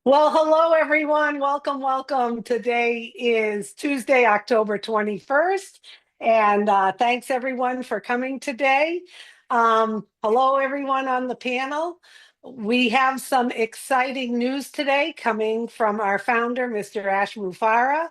Well, hello everyone. Welcome, welcome. Today is Tuesday, October 21st. And thanks everyone for coming today. Hello everyone on the panel. We have some exciting news today coming from our founder, Mr. Ash Mufareh.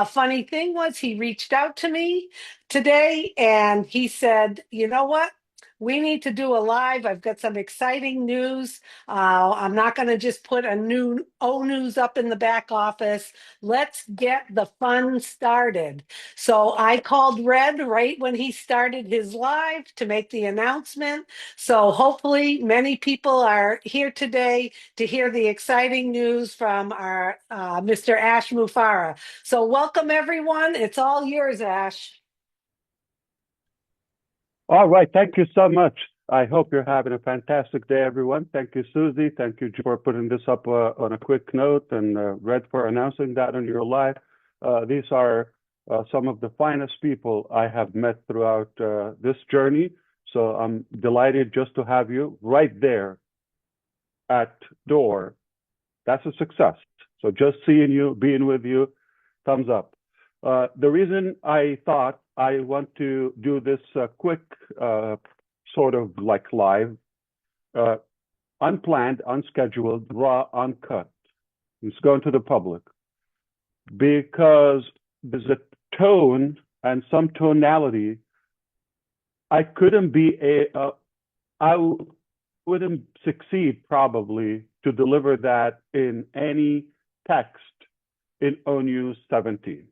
Funny thing was he reached out to me today and he said, you know what? We need to do a live. I've got some exciting news. I'm not going to just put a new O news up in the back office. Let's get the fun started. So I called Red right when he started his live to make the announcement. So hopefully many people are here today to hear the exciting news from our Mr. Ash Mufareh. So welcome everyone. It's all yours, Ash. All right. Thank you so much. I hope you're having a fantastic day, everyone. Thank you, Susie. Thank you for putting this up on a quick note, and Red for announcing that on your live. These are some of the finest people I have met throughout this journey. So I'm delighted just to have you right there at door. That's a success. So just seeing you, being with you, thumbs up. The reason I thought I want to do this quick sort of like live, uh, unplanned, unscheduled, raw, uncut. It's going to the public because there's a tone and some tonality. I couldn't be I wouldn't succeed probably to deliver that in any text in ONU 17.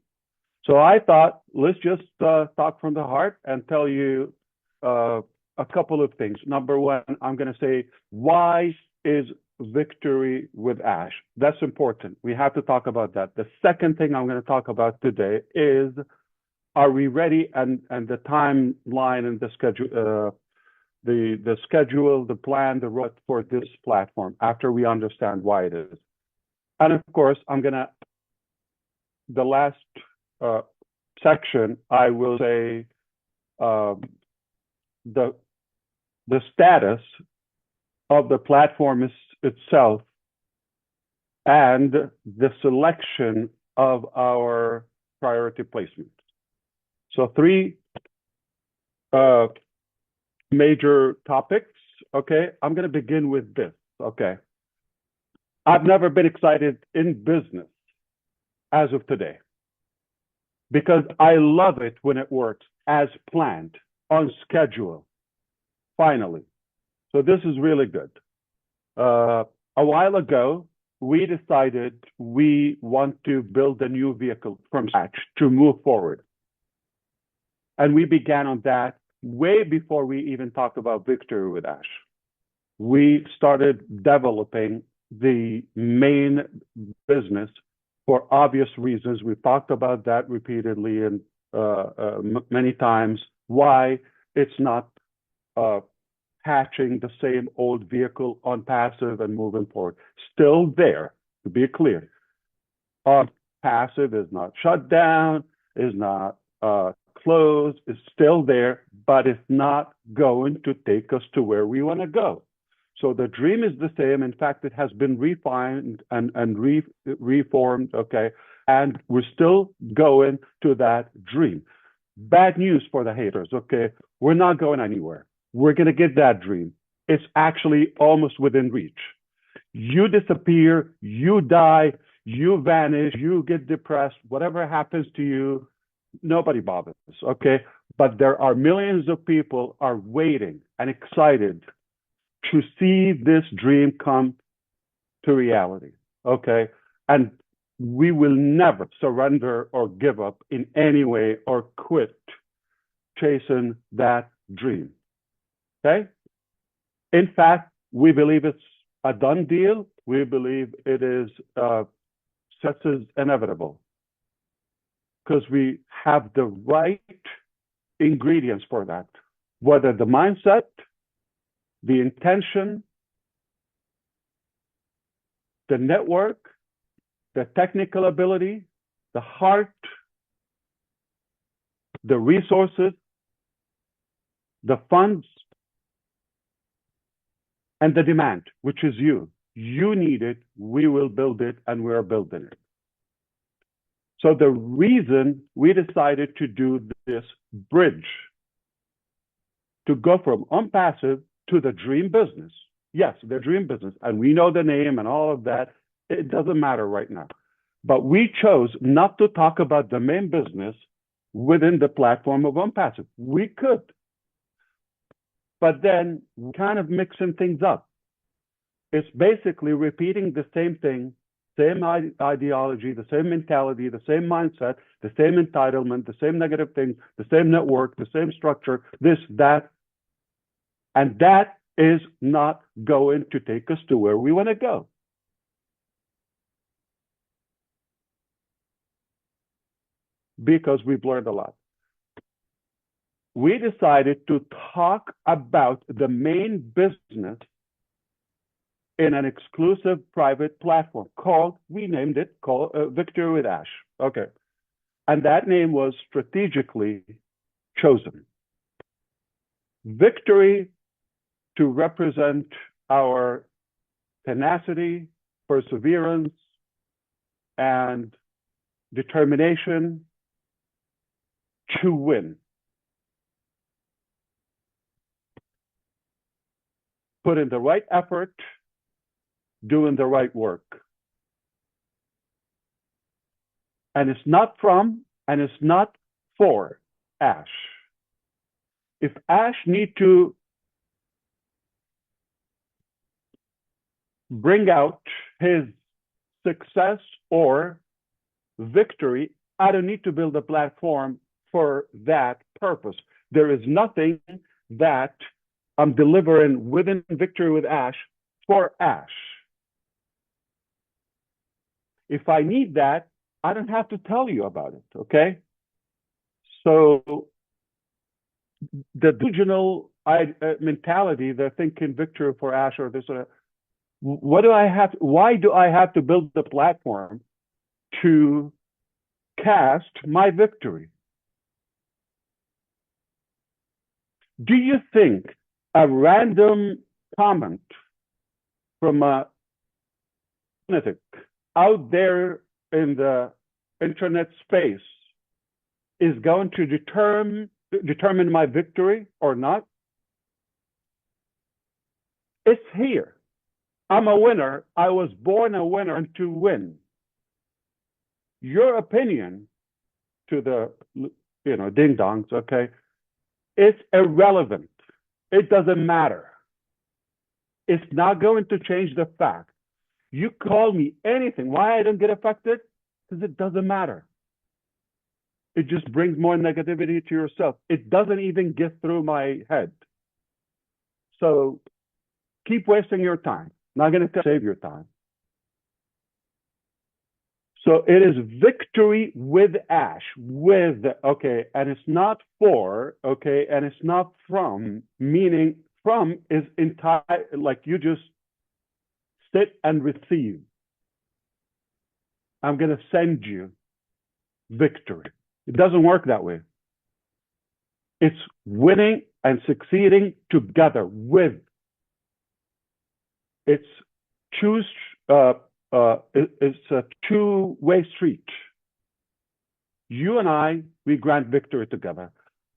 So I thought, let's just talk from the heart and tell you a couple of things. Number one, I'm going to say, why is victory with Ash? That's important. We have to talk about that. The second thing I'm going to talk about today is, are we ready? And the timeline and the schedule, the plan, the road for this platform after we understand why it is. And of course, the last uh, section, I will say the status of the platform itself and the selection of our priority placement. So three major topics. Okay, I'm going to begin with this. Okay, I've never been excited in business as of today, because I love it when it works as planned, on schedule, finally. So this is really good. A while ago, we decided we want to build a new vehicle from scratch to move forward. And we began on that way before we even talked about Victory with Ash. We started developing the main business for obvious reasons. We've talked about that repeatedly and many times, why it's not hatching the same old vehicle on passive and moving forward. Still there, to be clear. Our passive is not shut down, is not closed, is still there, but it's not going to take us to where we want to go. So the dream is the same. In fact, it has been refined and reformed, okay? And we're still going to that dream. Bad news for the haters, okay? We're not going anywhere. We're going to get that dream. It's actually almost within reach. You disappear, you die, you vanish, you get depressed, whatever happens to you, nobody bothers, okay? But there are millions of people are waiting and excited to see this dream come to reality, okay? And we will never surrender or give up in any way or quit chasing that dream, okay? In fact, we believe it's a done deal. We believe it is success is inevitable because we have the right ingredients for that, whether the mindset, the intention, the network, the technical ability, the heart, the resources, the funds, and the demand, which is you. You need it, we will build it, and we're building it. So the reason we decided to do this bridge, to go from unpassive to the dream business. Yes, the dream business, and we know the name and all of that. It doesn't matter right now. But we chose not to talk about the main business within the platform of unpassive. We could, but then kind of mixing things up. It's basically repeating the same thing, same ideology, the same mentality, the same mindset, the same entitlement, the same negative things, the same network, the same structure, this, that. And that is not going to take us to where we want to go. Because we've learned a lot. We decided to talk about the main business in an exclusive private platform called, we named it, called VictoryWithAsh. Okay. And that name was strategically chosen. Victory to represent our tenacity, perseverance, and determination to win. Put in the right effort, doing the right work. And it's not from, and it's not for Ash. If Ash need to bring out his success or victory, I don't need to build a platform for that purpose. There is nothing that I'm delivering within VictoryWithAsh for Ash. If I need that, I don't have to tell you about it, okay? So the delusional mentality, they're thinking victory for Ash or this, what do I have? Why do I have to build the platform to cast my victory? Do you think a random comment from a lunatic out there in the internet space is going to determine my victory or not? It's here. I'm a winner. I was born a winner and to win. Your opinion to the, ding-dongs, okay, it's irrelevant. It doesn't matter. It's not going to change the fact. You call me anything. Why I don't get affected? Because it doesn't matter. It just brings more negativity to yourself. It doesn't even get through my head. So keep wasting your time. Not going to save your time. So it is victory with Ash, with, okay, and it's not for, okay, and it's not from, meaning from is entire, like you just sit and receive. I'm going to send you victory. It doesn't work that way. It's winning and succeeding together with. It's choose. It's a two-way street. You and I, we grant victory together.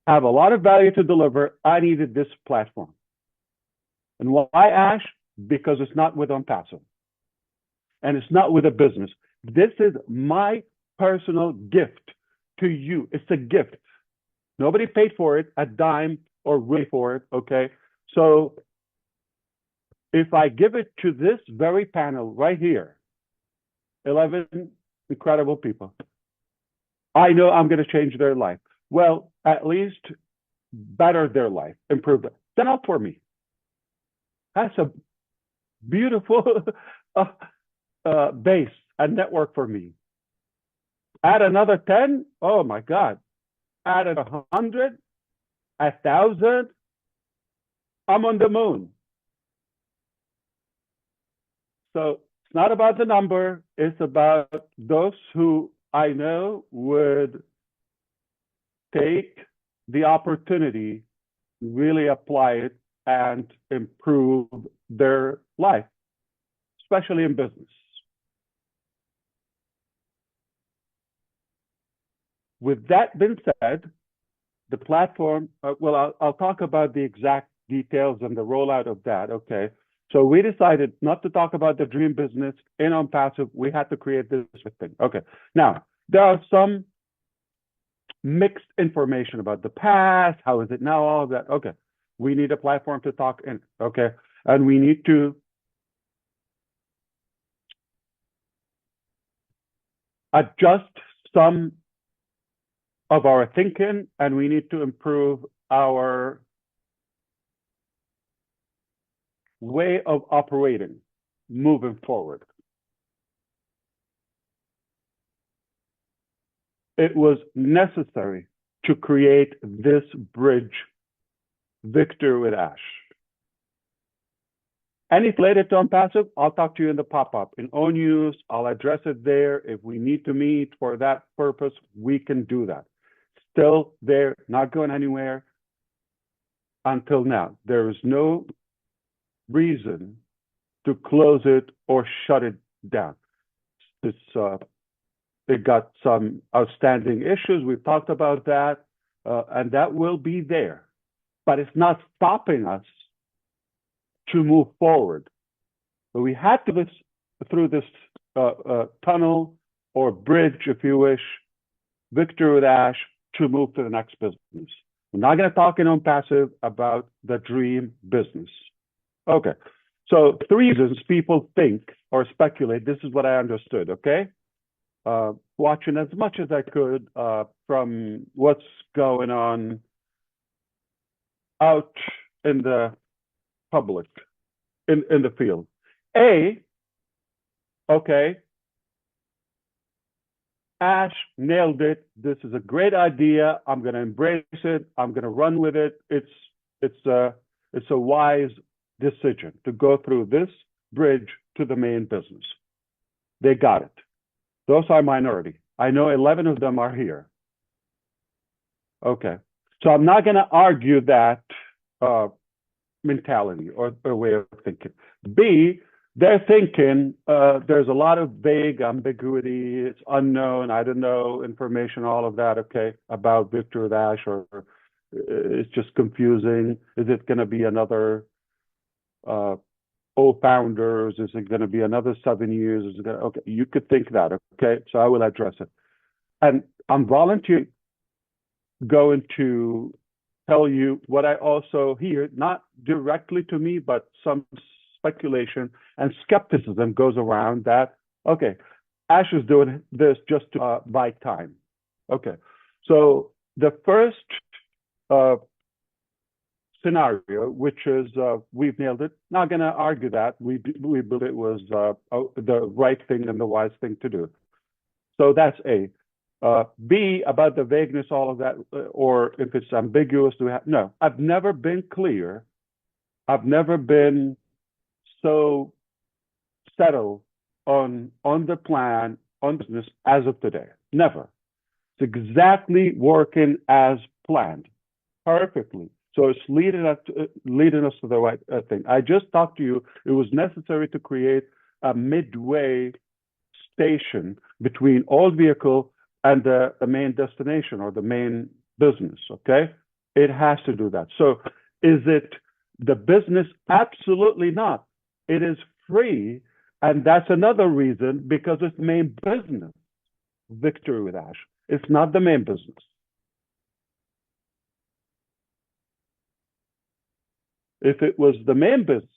I have a lot of value to deliver. I needed this platform. And why Ash? Because it's not with unpassive. And it's not with a business. This is my personal gift to you. It's a gift. Nobody paid for it, a dime or really for it, okay? So if I give it to this very panel right here, 11 incredible people, I know I'm going to change their life. Well, at least better their life, improve it. Then not for me. That's a beautiful base and network for me. Add another 10, oh my God. Add 100, 1,000, I'm on the moon. So it's not about the number, it's about those who I know would take the opportunity, really apply it, and improve their life. especially in business. With that being said, the platform, I'll talk about the exact details and the rollout of that, okay? So we decided not to talk about the dream business in on passive. We had to create this thing. Okay. Now, there are some mixed information about the past. How is it now? All of that. Okay. We need a platform to talk in. Okay. And we need to adjust some of our thinking, and we need to improve our way of operating moving forward. It was necessary to create this bridge, VictoryWithAsh. Any related to unpassive, I'll talk to you in the pop-up. In own use, I'll address it there. If we need to meet for that purpose, we can do that. Still there, not going anywhere until now. There is no reason to close it or shut it down. It got some outstanding issues. We've talked about that, and that will be there. But it's not stopping us to move forward. So we had to go through this tunnel or bridge, if you wish, VictoryWithAsh, to move to the next business. We're not going to talk in on passive about the dream business. Okay. So 3 reasons people think or speculate. This is what I understood, okay? Watching as much as I could from what's going on out in the public, in the field. Okay, Ash nailed it. This is a great idea. I'm going to embrace it. I'm going to run with it. It's a wise decision to go through this bridge to the main business. They got it. Those are minority. I know 11 of them are here. Okay. So I'm not going to argue that mentality or way of thinking. B, they're thinking there's a lot of vague ambiguity. It's unknown. I don't know information, all of that, okay, about VictoryWithAsh, or it's just confusing. Is it going to be another founders? Is it going to be another 7 years? Is it going to, okay, you could think that, okay? So I will address it. And I'm volunteering going to tell you what I also hear, not directly to me, but some speculation and skepticism goes around that, okay, Ash is doing this just to buy time. Okay, so the first scenario, which is we've nailed it. Not going to argue that. We believe it was the right thing and the wise thing to do. So that's A. B, about the vagueness, all of that, or if it's ambiguous, no, I've never been clear. I've never been so settled on the plan, on business as of today. Never. It's exactly working as planned, perfectly. So it's leading us to the right thing. I just talked to you. It was necessary to create a midway station between old vehicle and the main destination or the main business, okay? It has to do that. So is it the business? Absolutely not. It is free, and that's another reason, because it's main business, VictoryWithAsh. It's not the main business. If it was the main business,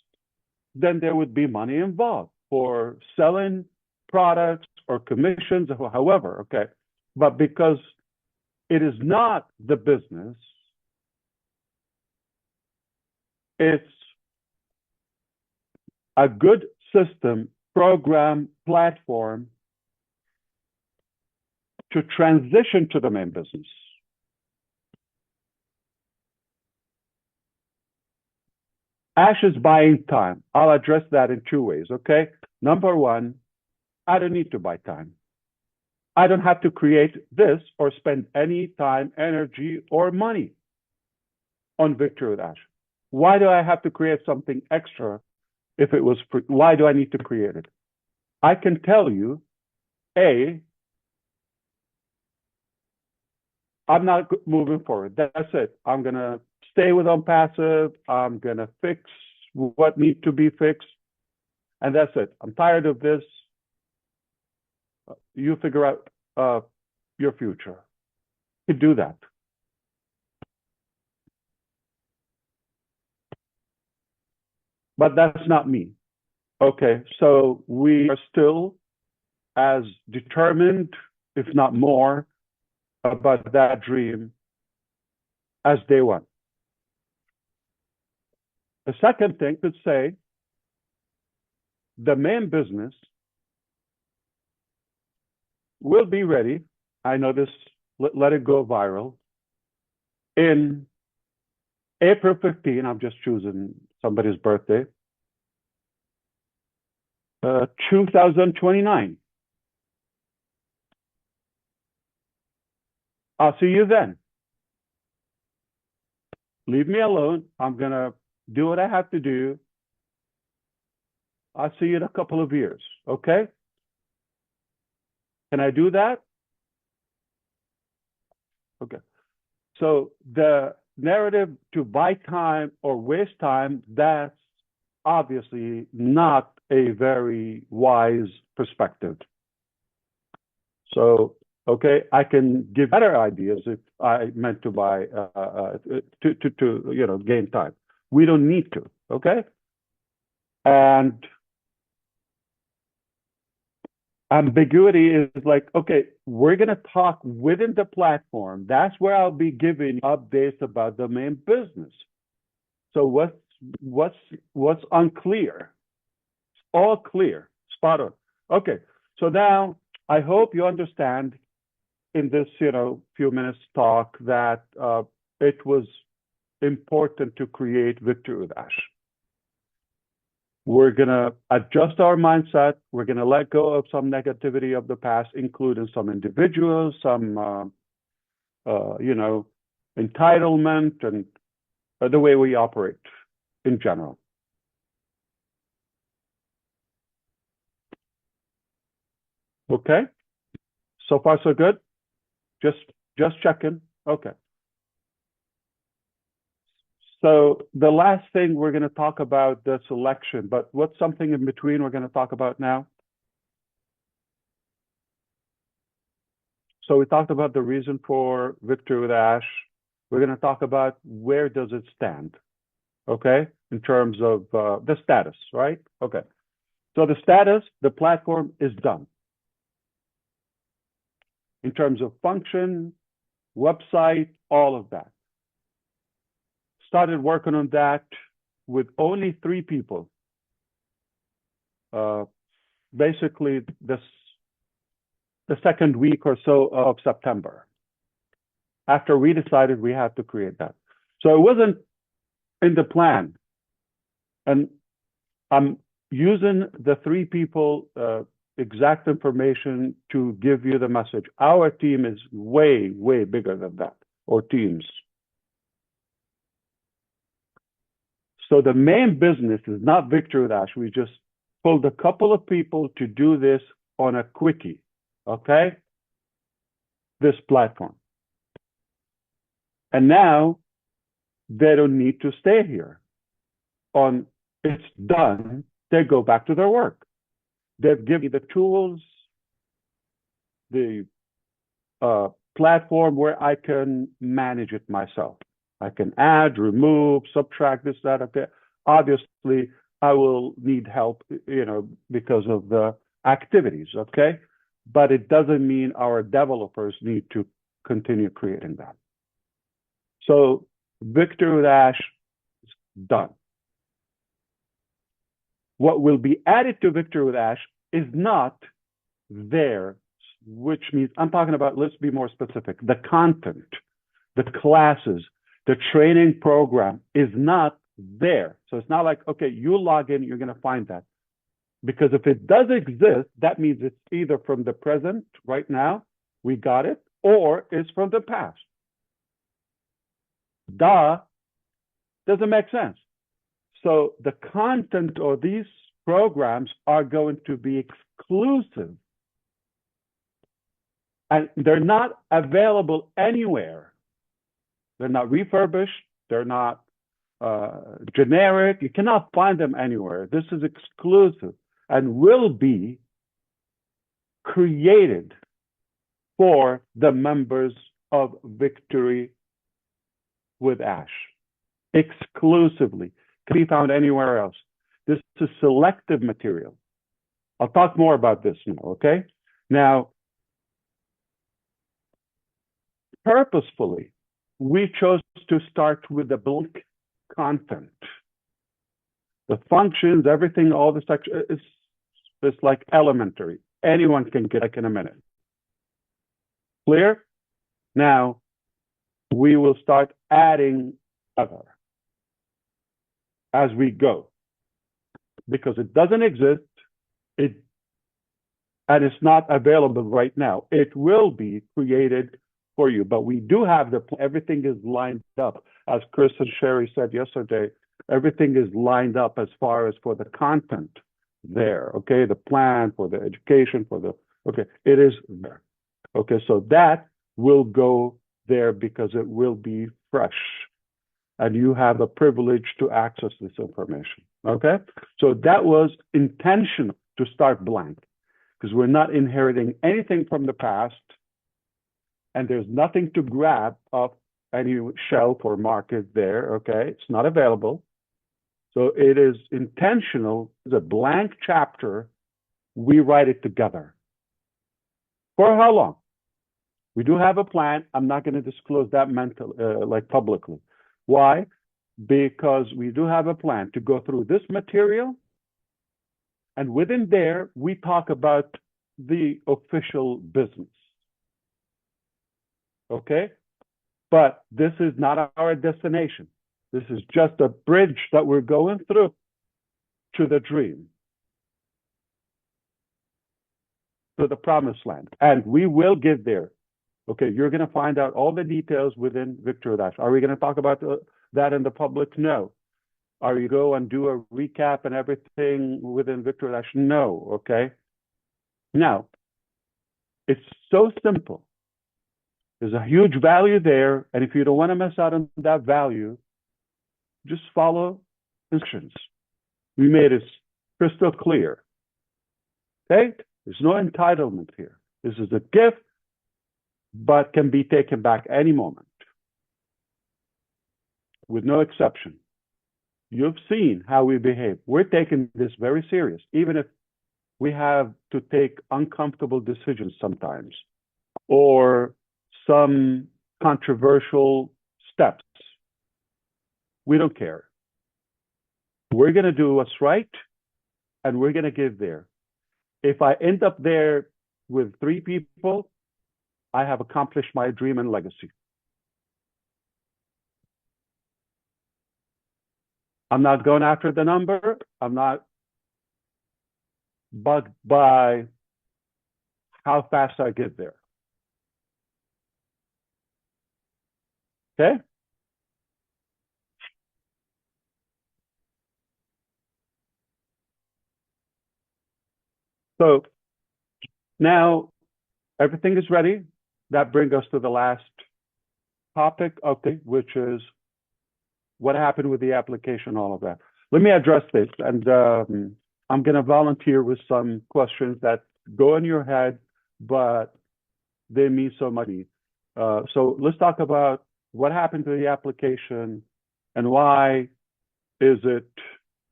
then there would be money involved for selling products or commissions, or however, okay? But because it is not the business, it's a good system, program, platform to transition to the main business. Ash is buying time. I'll address that in 2 ways, okay? Number one, I don't need to buy time. I don't have to create this or spend any time, energy, or money on VictoryWithAsh. Why do I have to create something extra if it was free, why do I need to create it? I can tell you, A, I'm not moving forward. That's it. I'm going to stay with unpassive. I'm going to fix what needs to be fixed. And that's it. I'm tired of this. You figure out your future. You do that. But that's not me. Okay, so we are still as determined, if not more, about that dream as day one. The second thing to say, the main business will be ready. I know this, let it go viral. In April 15, I'm just choosing somebody's birthday, 2029. I'll see you then. Leave me alone. I'm going to do what I have to do. I'll see you in a couple of years, okay? Can I do that? Okay. So the narrative to buy time or waste time, that's obviously not a very wise perspective. So, okay, I can give better ideas if I meant to buy, to gain time. We don't need to, okay? And ambiguity is like, okay, we're going to talk within the platform. That's where I'll be giving updates about the main business. So what's unclear? It's all clear, spot on. Okay, so now I hope you understand in this, few minutes talk that it was important to create Victory with Ash. We're going to adjust our mindset. We're going to let go of some negativity of the past, including some individuals, some, entitlement, and the way we operate in general. Okay? So far, so good? Just checking. Okay. So the last thing we're going to talk about the selection, but what's something in between we're going to talk about now? So we talked about the reason for Victory with Ash. We're going to talk about where does it stand, okay, in terms of the status, right? Okay. So the status, the platform is done. In terms of function, website, all of that. Started working on that with only 3 people. Basically, the second week or so of September, after we decided we had to create that. So it wasn't in the plan. And I'm using the 3 people exact information to give you the message. Our team is way, way bigger than that, or teams. So the main business is not Victory with Ash. We just pulled a couple of people to do this on a quickie, okay? This platform. And now they don't need to stay here. It's done, they go back to their work. They've given me the tools, the platform where I can manage it myself. I can add, remove, subtract this, that, okay. Obviously, I will need help, because of the activities, okay? But it doesn't mean our developers need to continue creating that. So Victory with Ash is done. What will be added to Victory with Ash is not there, which means, I'm talking about, let's be more specific, the content, the classes, the training program is not there. So it's not like, okay, you log in, you're going to find that. Because if it does exist, that means it's either from the present, right now, we got it, or it's from the past. Doesn't make sense. So the content of these programs are going to be exclusive. And they're not available anywhere. They're not refurbished. They're not generic. You cannot find them anywhere. This is exclusive and will be created for the members of Victory with Ash. Exclusively. Can be found anywhere else. This is selective material. I'll talk more about this now, okay? Now, purposefully, we chose to start with the blank content. The functions, everything, all the section is like elementary. Anyone can get like in a minute. Clear? Now, we will start adding other as we go. Because it doesn't exist, and it's not available right now. It will be created for you, but we do have everything is lined up. As Chris and Sherry said yesterday, everything is lined up as far as for the content there, okay? The plan for the education, okay, it is there. Okay, so that will go there because it will be fresh. And you have the privilege to access this information, okay? So that was intentional to start blank because we're not inheriting anything from the past and there's nothing to grab off any shelf or market there, okay? It's not available. So it is intentional, it's a blank chapter, we write it together. For how long? We do have a plan. I'm not going to disclose that publicly. Why? Because we do have a plan to go through this material, and within there, we talk about the official business. Okay? But this is not our destination. This is just a bridge that we're going through to the dream, to the promised land. And we will get there. Okay, you're going to find out all the details within VictoryWithAsh. Are we going to talk about that in the public? No. Are you go and do a recap and everything within VictoryWithAsh? No, okay? Now, it's so simple. There's a huge value there, and if you don't want to miss out on that value, just follow instructions. We made it crystal clear. Okay? There's no entitlement here. This is a gift, but can be taken back any moment, with no exception. You've seen how we behave. We're taking this very serious, even if we have to take uncomfortable decisions sometimes, or some controversial steps. We don't care. We're going to do what's right, and we're going to get there. If I end up there with 3 people, I have accomplished my dream and legacy. I'm not going after the number. I'm not bugged by how fast I get there. Okay? So now everything is ready. That brings us to the last topic, okay, which is what happened with the application, all of that. Let me address this, and I'm going to volunteer with some questions that go in your head, but they mean so much. So let's talk about what happened to the application and why is it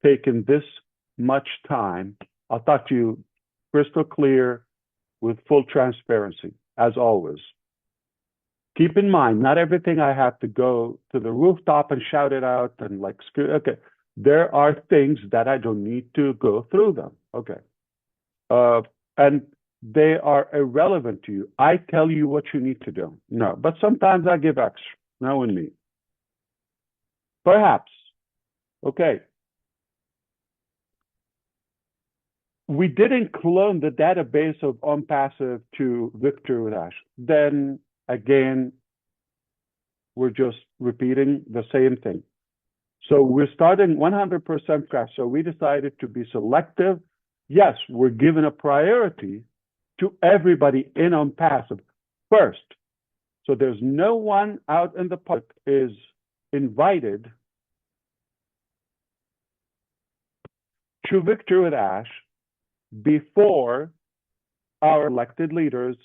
taking this much time. I'll talk to you crystal clear with full transparency, as always. Keep in mind, not everything I have to go to the rooftop and shout it out and like, okay. There are things that I don't need to go through them, okay. And they are irrelevant to you. I tell you what you need to do. No, but sometimes I give extra, now and me. Perhaps, okay. We didn't clone the database of OnPassive to VictoryWithAsh. Then again, we're just repeating the same thing. So we're starting 100% scratch. So we decided to be selective. Yes, we're giving a priority to everybody in on passive first. So there's no one out in the public is invited to Victory with Ash before our elected leaders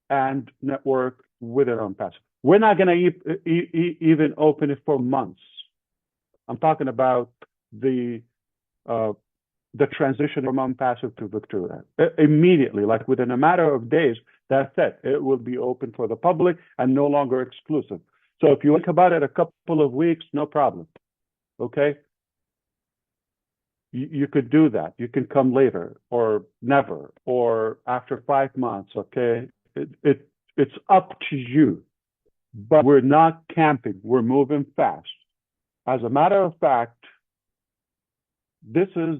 and network with it on passive. We're not going to even open it for months. I'm talking about the transition from unpassive to Victory immediately, like within a matter of days. That's it. It will be open for the public and no longer exclusive. So if you think about it, a couple of weeks, no problem. Okay, you could do that. You can come later or never or after 5 months. Okay, it's up to you. But we're not camping. We're moving fast. As a matter of fact, this is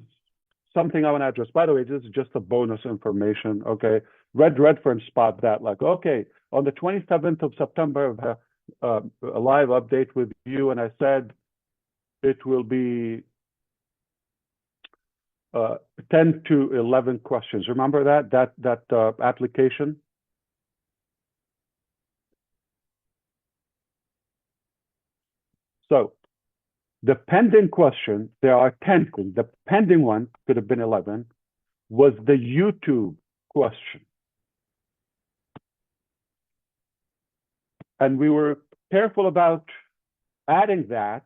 something I want to address. By the way, this is just a bonus information, okay? Redfern spot that, like, okay, on the 27th of September, a live update with you, and I said it will be 10 to 11 questions. Remember that application? So the pending question, there are 10. The pending one could have been 11, was the YouTube question. And we were careful about adding that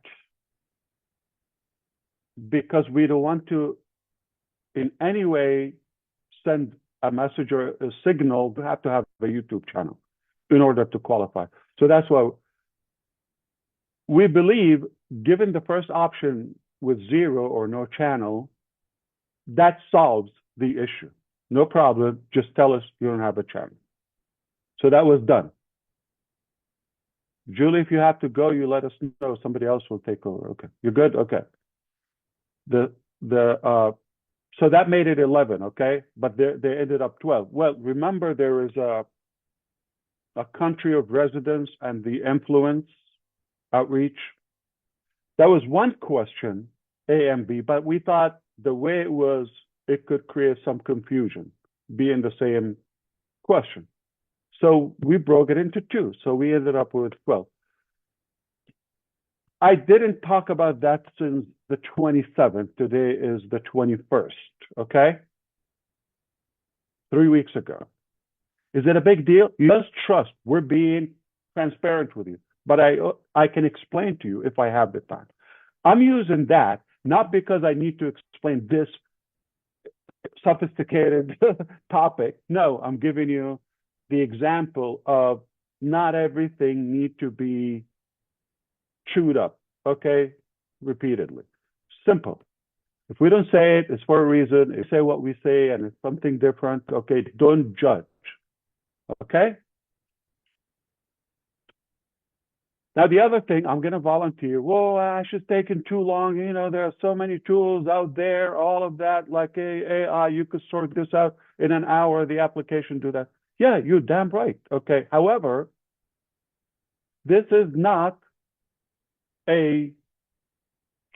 because we don't want to in any way send a message or a signal. We have to have a YouTube channel in order to qualify. So that's why we believe, given the first option with 0 or no channel, that solves the issue. No problem. Just tell us you don't have a channel. So that was done. Julie, if you have to go, you let us know. Somebody else will take over. Okay, you're good. Okay. So that made it 11. Okay, but they ended up 12. Well, remember there is a country of residence and the influence outreach. That was one question, A and B, but we thought the way it was, it could create some confusion, being the same question. So we broke it into 2. So we ended up with 12. I didn't talk about that since the 27th. Today is the 21st, okay? 3 weeks ago. Is it a big deal? You just trust. We're being transparent with you. But I can explain to you if I have the time. I'm using that not because I need to explain this sophisticated topic. No, I'm giving you the example of not everything need to be chewed up, okay, repeatedly. Simple. If we don't say it, it's for a reason. If we say what we say and it's something different, okay, don't judge, okay? Now, the other thing, I'm going to volunteer. Whoa, Ash is taking too long. You know, there are so many tools out there, all of that, like AI, you could sort this out in an hour, the application do that. Yeah, you're damn right. Okay. However, this is not a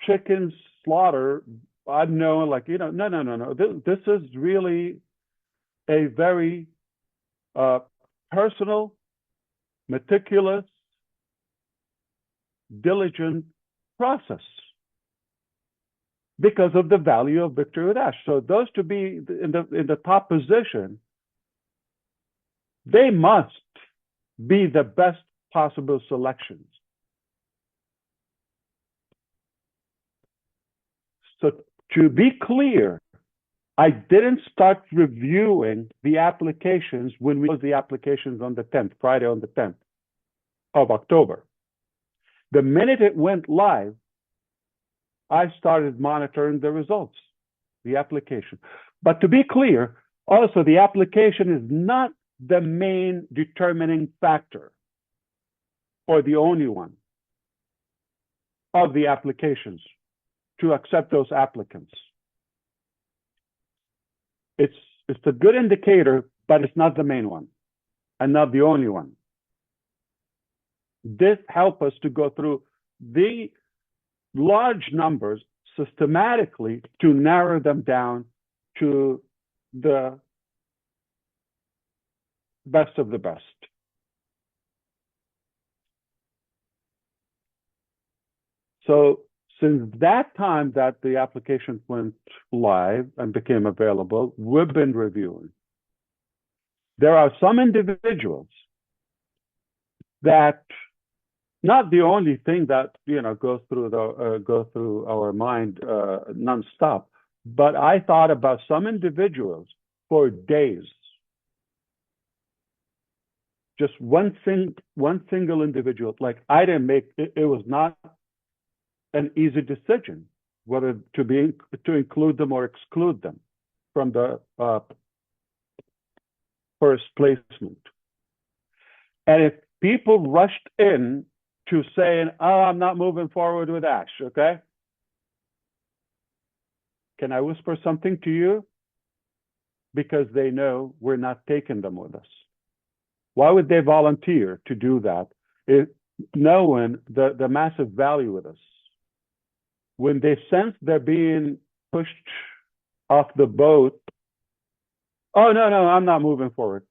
chicken slaughter. I know, like, you know, no. This is really a very personal, meticulous, diligent process because of the value of Victory with Ash. So those to be in the top position, they must be the best possible selections. So to be clear, I didn't start reviewing the applications when we closed the applications on the 10th, Friday on the 10th of October. The minute it went live, I started monitoring the results, the application. But to be clear, also the application is not the main determining factor or the only one of the applications to accept those applicants. It's a good indicator, but it's not the main one and not the only one. This helps us to go through the large numbers systematically to narrow them down to the best of the best. So since that time that the application went live and became available, we've been reviewing. There are some individuals that, not the only thing that goes through our mind nonstop, but I thought about some individuals for days. Just one single individual. Like, I didn't make it. It was not an easy decision whether to include them or exclude them from the first placement. And if people rushed in to saying, "Oh, I'm not moving forward with Ash," okay? Can I whisper something to you? Because they know we're not taking them with us. Why would they volunteer to do that, knowing the massive value with us? When they sense they're being pushed off the boat, "Oh, no, I'm not moving forward."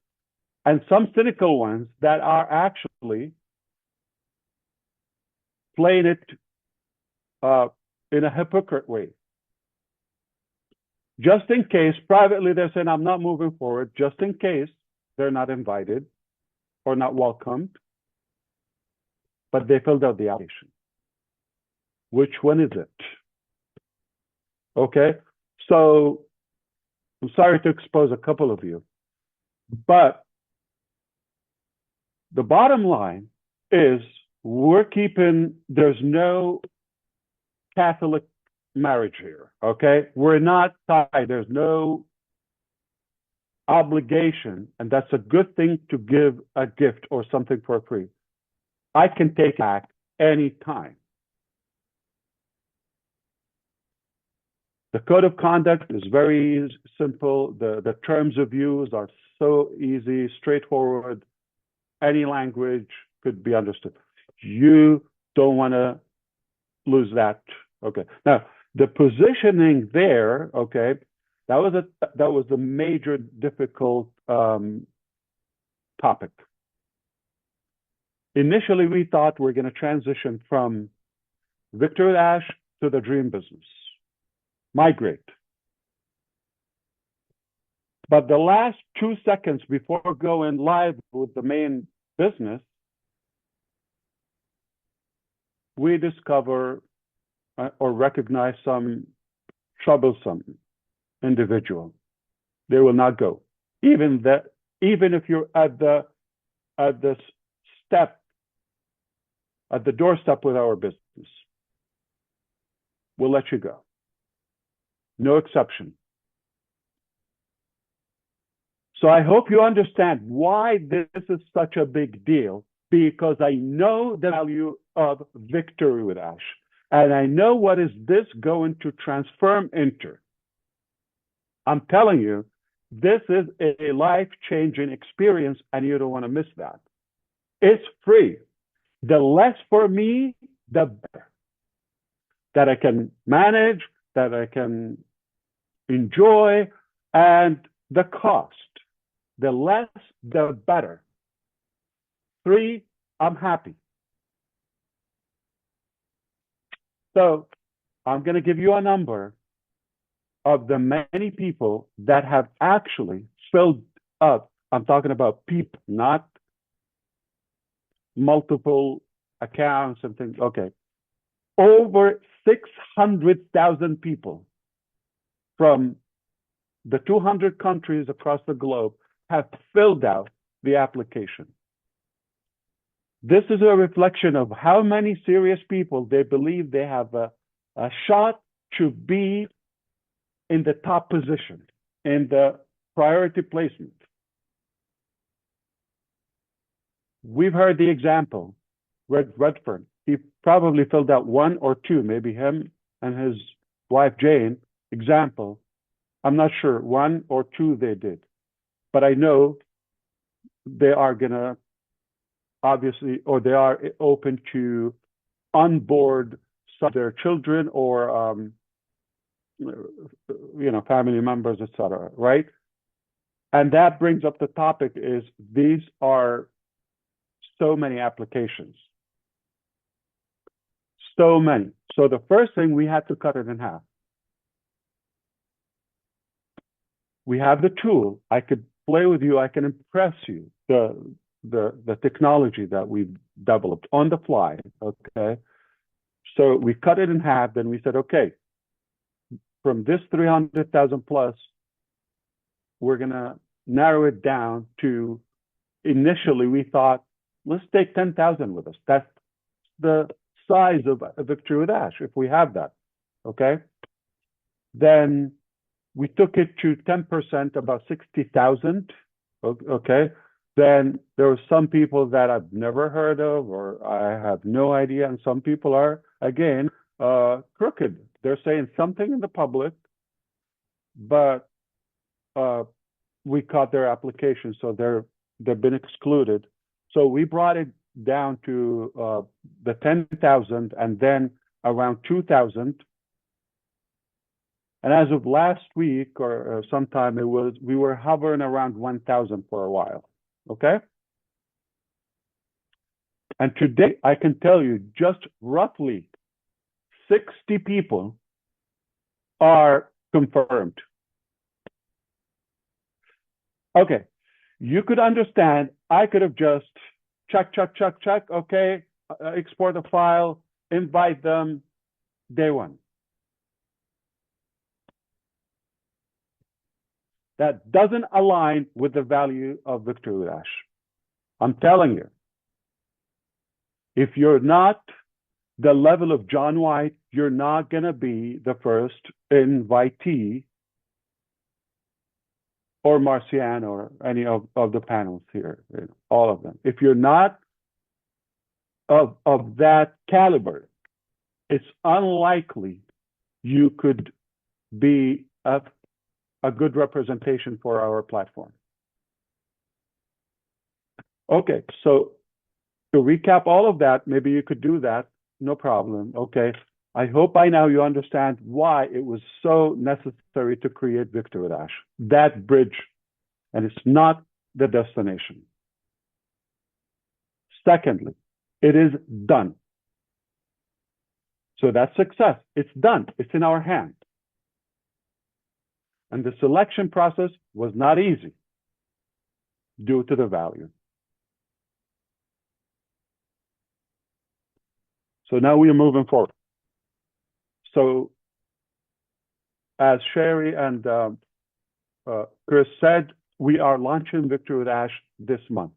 And some cynical ones that are actually playing it in a hypocrite way. Just in case, privately, they're saying, "I'm not moving forward," just in case they're not invited or not welcomed, but they filled out the application. Which one is it? Okay, so I'm sorry to expose a couple of you, but the bottom line is there's no Catholic marriage here, okay? We're not tied. There's no obligation, and that's a good thing to give a gift or something for free. I can take back any time. The code of conduct is very simple. The terms of use are so easy, straightforward. Any language could be understood. You don't want to lose that. Okay. Now, the positioning there, okay, that was a major difficult topic. Initially, we thought we're going to transition from VictoryWithAsh to the dream business. Migrate. But the last 2 seconds before going live with the main business, we discover or recognize some troublesome individual. They will not go. Even if you're at the doorstep with our business, we'll let you go. No exception. So I hope you understand why this is such a big deal, because I know the value of VictoryWithAsh, and I know what is this going to transform into. I'm telling you, this is a life-changing experience, and you don't want to miss that. It's free. The less for me, the better. That I can manage, that I can enjoy, and the cost. The less, the better. Free, I'm happy. So I'm going to give you a number of the many people that have actually filled up. I'm talking about people, not multiple accounts and things. Okay. Over 600,000 people from the 200 countries across the globe have filled out the application. This is a reflection of how many serious people they believe they have a shot to be in the top position, in the priority placement. We've heard the example, Redfern. He probably filled out 1 or 2, maybe him and his wife Jane, example. I'm not sure, 1 or 2 they did. But I know they are going to obviously, or they are open to onboard some of their children or family members, etc. Right? And that brings up the topic: is these are so many applications, so many. So the first thing, we had to cut it in half. We have the tool. I could play with you. I can impress you. The technology that we've developed on the fly. Okay. So we cut it in half. Then we said, okay, from this 300,000 plus, we're gonna narrow it down to. Initially, we thought, let's take 10,000 with us. That's the size of VictoryWithAsh, if we have that. Okay. Then we took it to 10%, about 60,000. Okay. Then there were some people that I've never heard of, or I have no idea. And some people are, again, crooked. They're saying something in the public, but we caught their application. So they've been excluded. So we brought it down to the 10,000 and then around 2,000. And as of last week or sometime, we were hovering around 1,000 for a while. Okay. And today I can tell you just roughly 60 people are confirmed. Okay. You could understand, I could have just check. Okay. Export the file, invite them, day one. That doesn't align with the value of VictoryWithAsh. I'm telling you, if you're not the level of John White, you're not going to be the first invitee or Marcian or any of the panels here, all of them. If you're not of that caliber, it's unlikely you could be a good representation for our platform. Okay, so to recap all of that, maybe you could do that, no problem. Okay, I hope by now you understand why it was so necessary to create VictoryWithAsh, that bridge, and it's not the destination. Secondly, it is done. So that's success. It's done. It's in our hand. And the selection process was not easy due to the value. So now we are moving forward. So as Sherry and Chris said, we are launching VictoryWithAsh this month.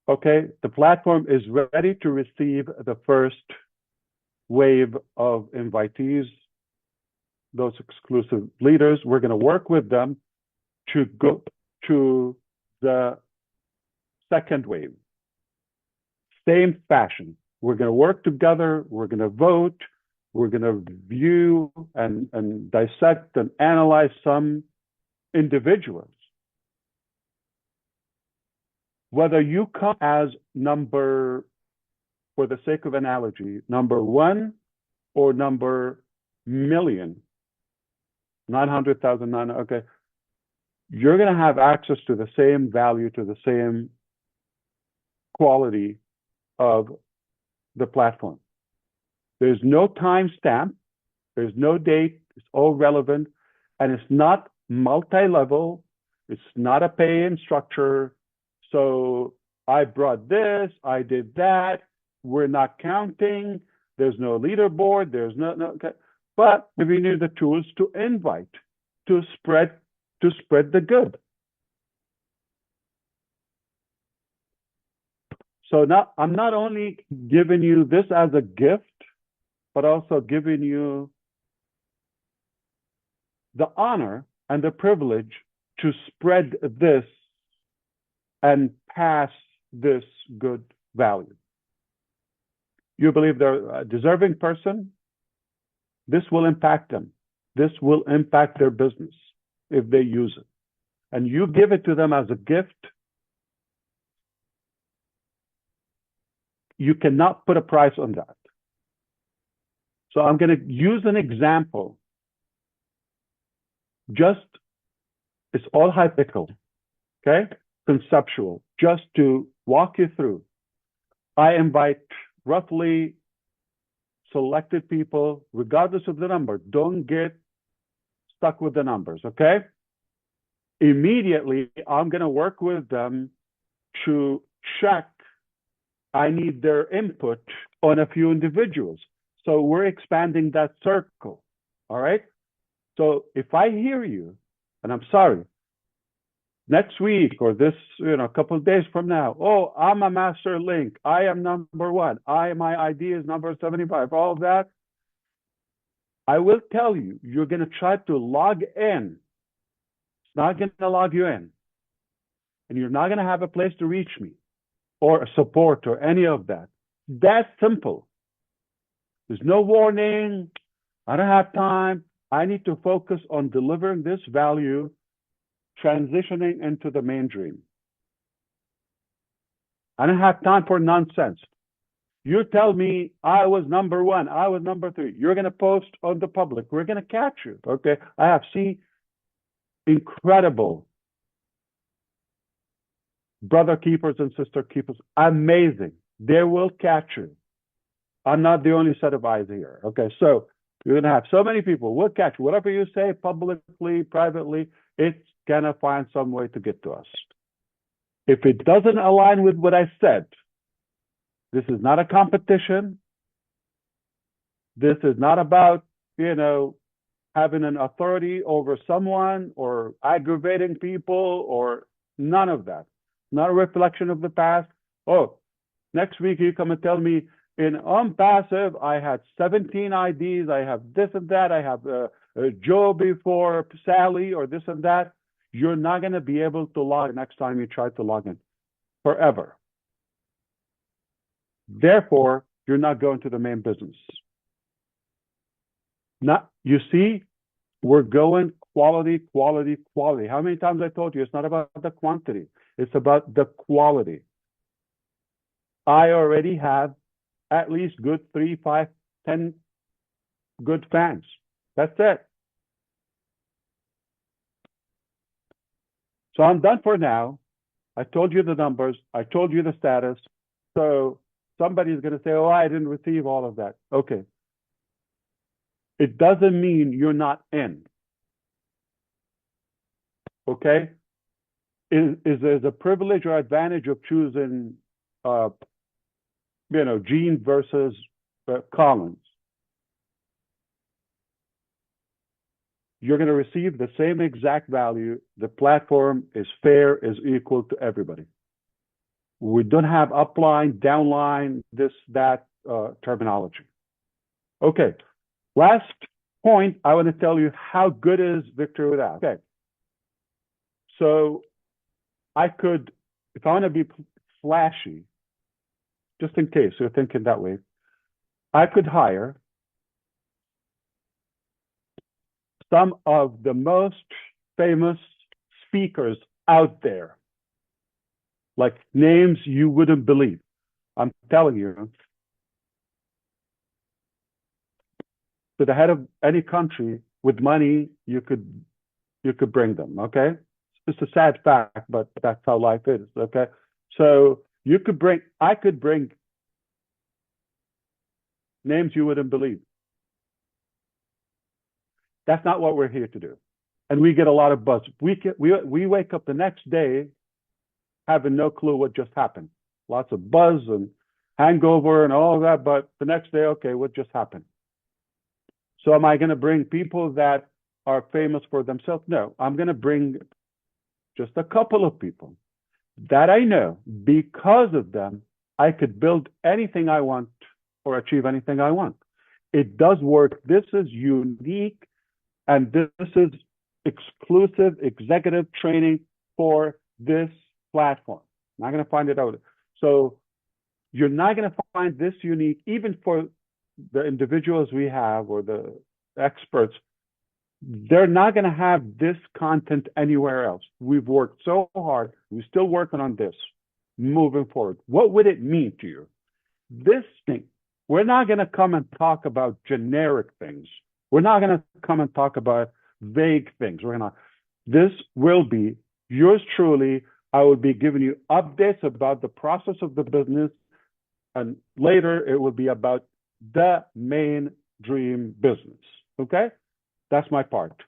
Okay, the platform is ready to receive the first wave of invitees, those exclusive leaders. We're going to work with them to go to the second wave. Same fashion. We're going to work together. We're going to vote. We're going to view and dissect and analyze some individuals. Whether you come as number, for the sake of analogy, number 1 or number million, 900,000, okay, you're going to have access to the same value, to the same quality of the platform. There's no timestamp. There's no date. It's all relevant. And it's not multi-level. It's not a pay-in structure. So I brought this, I did that. We're not counting. There's no leaderboard. There's no okay. But we need the tools to invite, to spread the good. So now I'm not only giving you this as a gift, but also giving you the honor and the privilege to spread this and pass this good value. You believe they're a deserving person? This will impact them. This will impact their business if they use it. And you give it to them as a gift. you cannot put a price on that. So I'm going to use an example. It's all hypothetical, okay? Conceptual, just to walk you through. I invite roughly selected people, regardless of the number. Don't get stuck with the numbers, okay? Immediately, I'm going to work with them to check. I need their input on a few individuals. So we're expanding that circle, all right? So if I hear you, and I'm sorry, next week or this, a couple of days from now, oh, I'm a master link. I am number one. My ID is number 75. All of that. I will tell you, you're going to try to log in. It's not going to log you in. And you're not going to have a place to reach me or support or any of that. That's simple. There's no warning. I don't have time. I need to focus on delivering this value, transitioning into the main dream. I don't have time for nonsense. You tell me I was number one, I was number three. You're going to post on the public. We're going to catch you. Okay. I have seen incredible brother keepers and sister keepers. Amazing. They will catch you. I'm not the only set of eyes here. Okay. So you're going to have so many people. We'll catch you. Whatever you say publicly, privately, it's going to find some way to get to us. If it doesn't align with what I said, this is not a competition. This is not about, having an authority over someone or aggravating people or none of that. Not a reflection of the past. Oh, next week you come and tell me in unpassive, I had 17 IDs. I have this and that. I have Joe before Sally or this and that. You're not going to be able to log next time you try to log in forever. Therefore, you're not going to the main business. You see, we're going quality, quality, quality. How many times I told you it's not about the quantity, it's about the quality. I already have at least good 3, 5, 10 good fans. That's it. So I'm done for now. I told you the numbers. I told you the status. So somebody's going to say, oh, I didn't receive all of that. Okay. It doesn't mean you're not in. Okay? Is there a privilege or advantage of choosing, Gene versus Collins? You're going to receive the same exact value. The platform is fair, is equal to everybody. We don't have upline, downline, this, that terminology. Okay. Last point, I want to tell you how good is VictoryWithAsh. Okay. So I could, if I want to be flashy, just in case you're thinking that way, I could hire some of the most famous speakers out there, like names you wouldn't believe. I'm telling you, to the head of any country with money, you could bring them. Okay, it's a sad fact, but that's how life is. Okay, so I could bring names you wouldn't believe. That's not what we're here to do. And we get a lot of buzz. We wake up the next day having no clue what just happened. Lots of buzz and hangover and all of that, but the next day, okay, what just happened? So am I going to bring people that are famous for themselves? No, I'm going to bring just a couple of people that I know because of them, I could build anything I want or achieve anything I want. It does work. This is unique. And this is exclusive executive training for this platform. I'm not going to find it out. So you're not going to find this unique, even for the individuals we have or the experts. They're not going to have this content anywhere else. We've worked so hard. We're still working on this moving forward. What would it mean to you? this thing, we're not going to come and talk about generic things. We're not going to come and talk about vague things. This will be yours truly. I will be giving you updates about the process of the business, and later it will be about the main dream business. Okay? That's my part.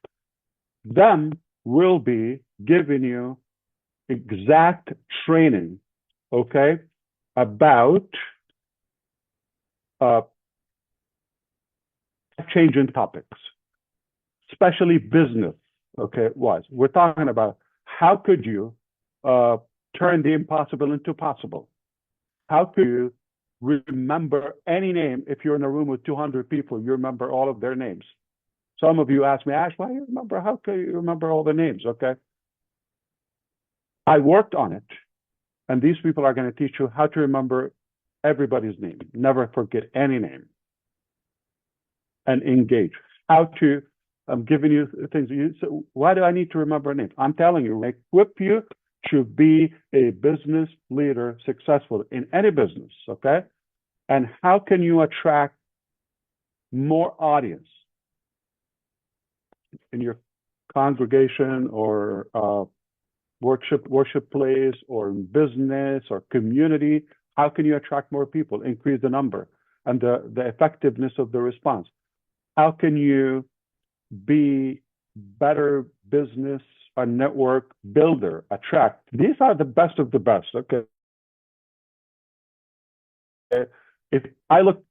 Then we'll be giving you exact training, okay, about changing topics, especially business, okay, wise. We're talking about how could you turn the impossible into possible? How could you remember any name? If you're in a room with 200 people, you remember all of their names. Some of you ask me, Ash, why do you remember? How can you remember all the names? Okay. I worked on it, and these people are going to teach you how to remember everybody's name. Never forget any name. And engage. How to, I'm giving you things. So why do I need to remember a name? I'm telling you, equip you to be a business leader, successful in any business, okay? And how can you attract more audience in your congregation or worship place or business or community? How can you attract more people, increase the number and the effectiveness of the response? How can you be better business or network builder, attract? These are the best of the best, okay? If I looked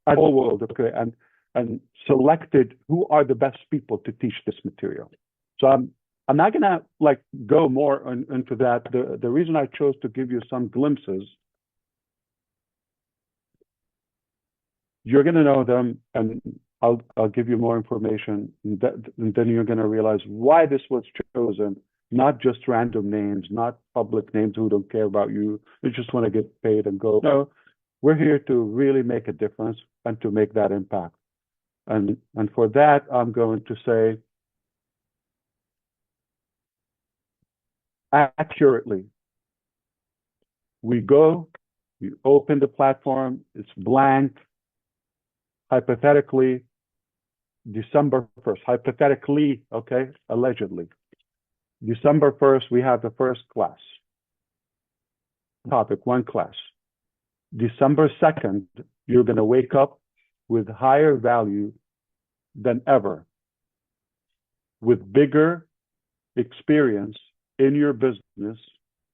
at the whole world, okay, and selected who are the best people to teach this material. So I'm not gonna like go more into that. The reason I chose to give you some glimpses, you're gonna know them, and I'll give you more information, and then you're gonna realize why this was chosen. Not just random names, not public names who don't care about you. They just want to get paid and go. No, we're here to really make a difference and to make that impact. And for that, I'm going to say accurately. We go, we open the platform, it's blank. Hypothetically, December 1st, hypothetically, okay, allegedly. December 1st, we have the first class. Topic, one class. December 2nd, you're going to wake up with higher value than ever, with bigger experience in your business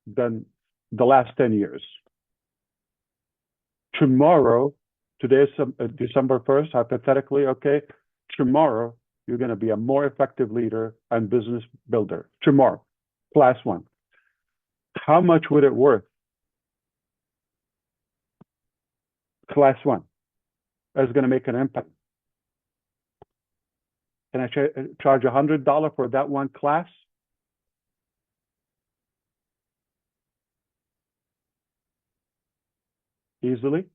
than the last 10 years. Tomorrow, today is December 1st, hypothetically, okay, tomorrow, you're going to be a more effective leader and business builder. Tomorrow, class one. How much would it worth? Class one is going to make an impact. Can I charge $100 for that one class? Easily.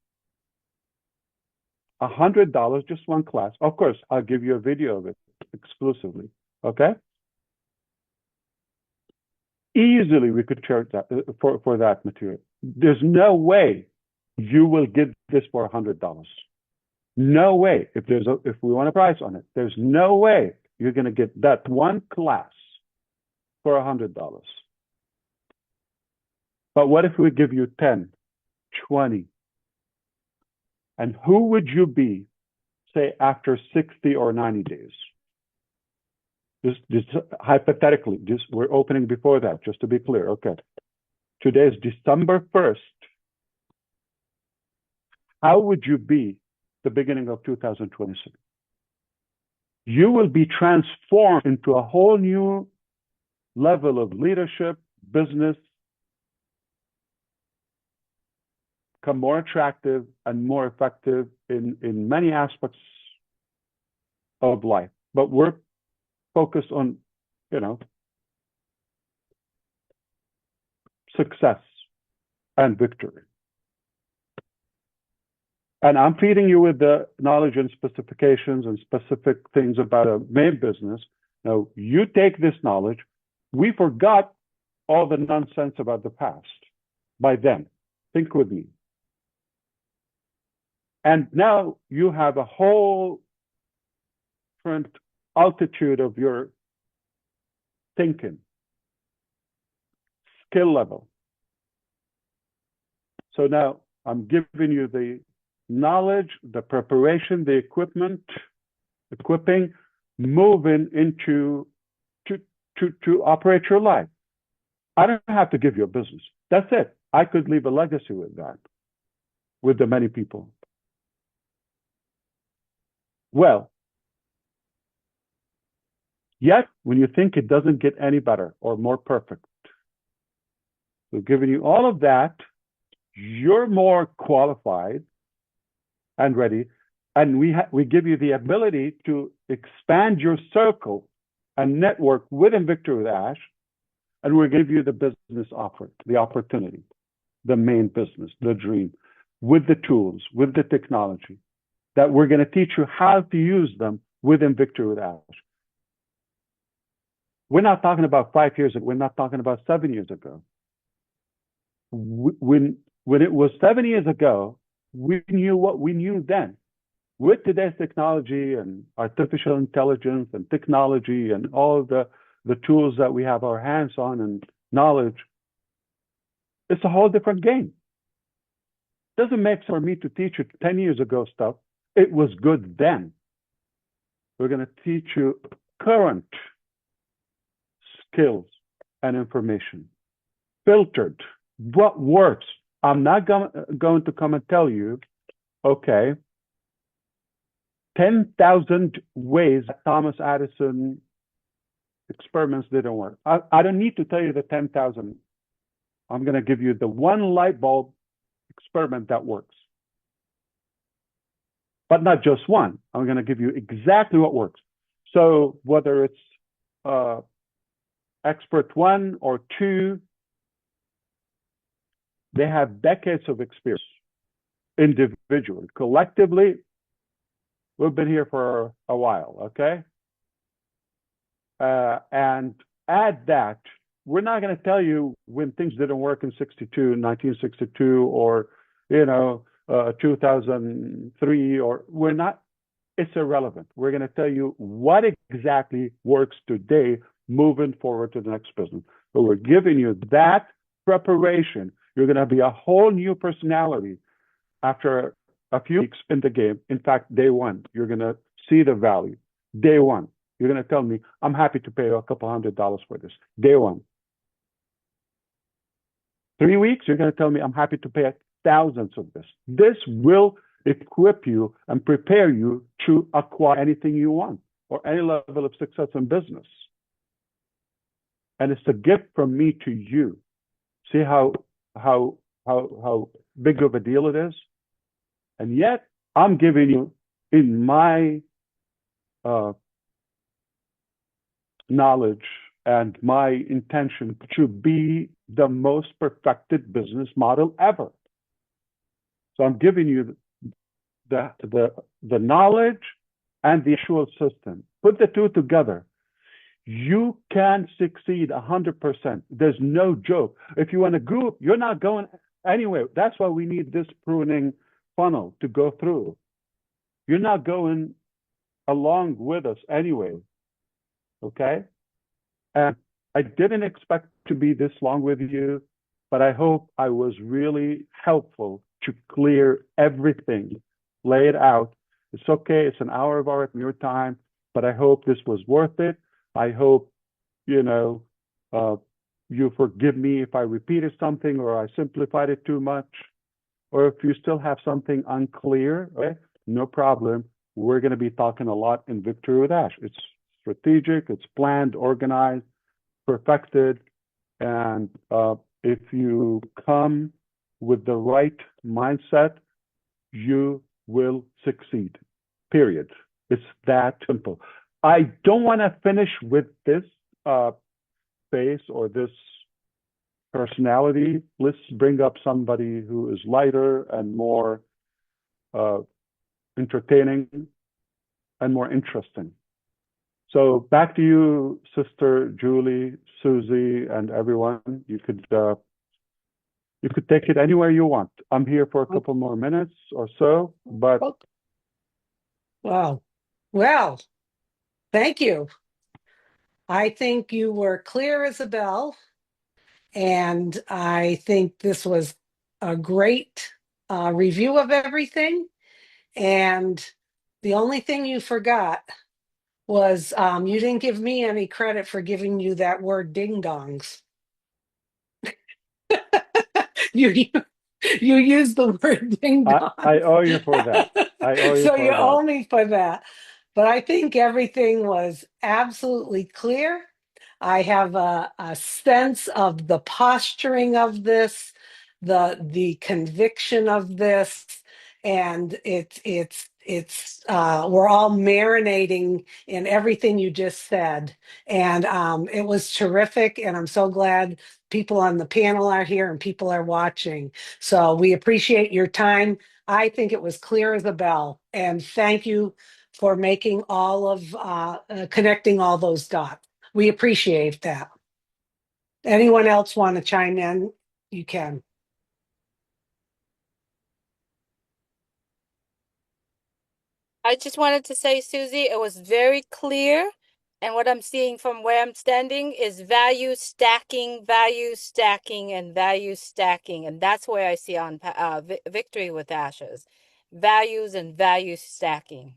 $100, just one class. Of course, I'll give you a video of it exclusively. Okay? Easily, we could charge that for that material. There's no way you will get this for $100. No way. If we want a price on it, there's no way you're going to get that one class for $100. But what if we give you 10, 20? And who would you be, say, after 60 or 90 days? Just hypothetically, we're opening before that, just to be clear. Okay. Today is December 1st. How would you be the beginning of 2026? You will be transformed into a whole new level of leadership, business, become more attractive and more effective in many aspects of life. But we're focused on, success and victory. And I'm feeding you with the knowledge and specifications and specific things about a main business. Now, you take this knowledge. We forgot all the nonsense about the past by then. Think with me. And now you have a whole different altitude of your thinking, skill level. So now I'm giving you the knowledge, the preparation, the equipping, moving into to operate your life. I don't have to give you a business. That's it. I could leave a legacy with that, with the many people. Well, yet when you think it doesn't get any better or more perfect, we've given you all of that, you're more qualified and ready, and we give you the ability to expand your circle and network within VictoryWithAsh, and we'll give you the business offer, the opportunity, the main business, the dream, with the tools, with the technology, that we're going to teach you how to use them within VictoryWithAsh. We're not talking about 5 years ago. We're not talking about 7 years ago. When it was 7 years ago, we knew what we knew then. With today's technology and artificial intelligence and technology and all the tools that we have our hands on and knowledge, it's a whole different game. Doesn't make sense for me to teach you 10 years ago stuff. It was good then. We're going to teach you current skills and information, filtered, what works. I'm not going to come and tell you, okay, 10,000 ways that Thomas Edison experiments didn't work. I don't need to tell you the 10,000. I'm going to give you the one light bulb experiment that works. But not just one. I'm going to give you exactly what works. So whether it's expert 1 or 2, they have decades of experience individually. Collectively, we've been here for a while, okay? And add that, we're not going to tell you when things didn't work in 1962, or, 2003, or we're not, it's irrelevant. We're going to tell you what exactly works today, moving forward to the next business. But we're giving you that preparation. You're going to be a whole new personality after a few weeks in the game. In fact, day one, you're going to see the value. Day one, you're going to tell me, I'm happy to pay you a couple $100 for this. Day one. 3 weeks, you're going to tell me, I'm happy to pay thousands of this. This will equip you and prepare you to acquire anything you want or any level of success in business. And it's a gift from me to you. See how big of a deal it is? And yet, I'm giving you, in my knowledge and my intention, to be the most perfected business model ever. So I'm giving you the knowledge and the actual system. Put the two together. You can succeed 100%. There's no joke. If you want to group, you're not going anywhere. That's why we need this pruning funnel to go through. You're not going along with us anyway. Okay? And I didn't expect to be this long with you, but I hope I was really helpful to clear everything, lay it out. It's okay. It's an hour of your time, but I hope this was worth it. I hope, you forgive me if I repeated something or I simplified it too much, or if you still have something unclear, okay, no problem. We're going to be talking a lot in VictoryWithAsh. It's strategic, it's planned, organized, perfected, and if you come with the right mindset, you will succeed, period. It's that simple. I don't want to finish with this face or this personality. Let's bring up somebody who is lighter and more entertaining and more interesting. So back to you, Sister Julie, Susie, and everyone. You could You could take it anywhere you want. I'm here for a couple more minutes or so, but Wow. Well, thank you. I think you were clear as a bell, and I think this was a great review of everything. And the only thing you forgot was you didn't give me any credit for giving you that word ding dongs. you you used the word ding I dongs. owe you for that. I owe you So you for that. owe me for that. But I think everything was absolutely clear. I have a sense of the posturing of this, the conviction of this, and it's we're all marinating in everything you just said, and it was terrific. And I'm so glad people on the panel are here and people are watching. So we appreciate your time. I think it was clear as a bell, and thank you for making all of connecting all those dots. We appreciate that. Anyone else want to chime in? You can. I just wanted to say, Susie, it was very clear. And what I'm seeing from where I'm standing is value stacking, and value stacking. And that's where I see on Victory with Ashes, values and value stacking.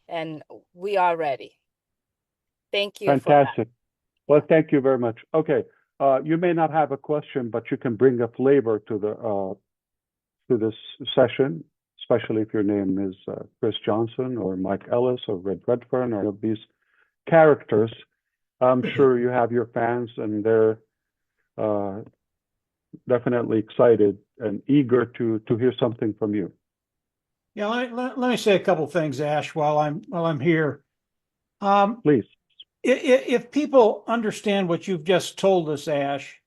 And we are ready. Thank you for that. Fantastic. Well, thank you very much. Okay. You may not have a question, but you can bring a flavor to this session, especially if your name is Chris Johnson or Mike Ellis or Redfern or of these characters. I'm sure you have your fans, and they're uh, definitely excited and eager to hear something from you. Yeah, let me say a couple things, Ash, while I'm here. Please. If people understand what you've just told us, Ash,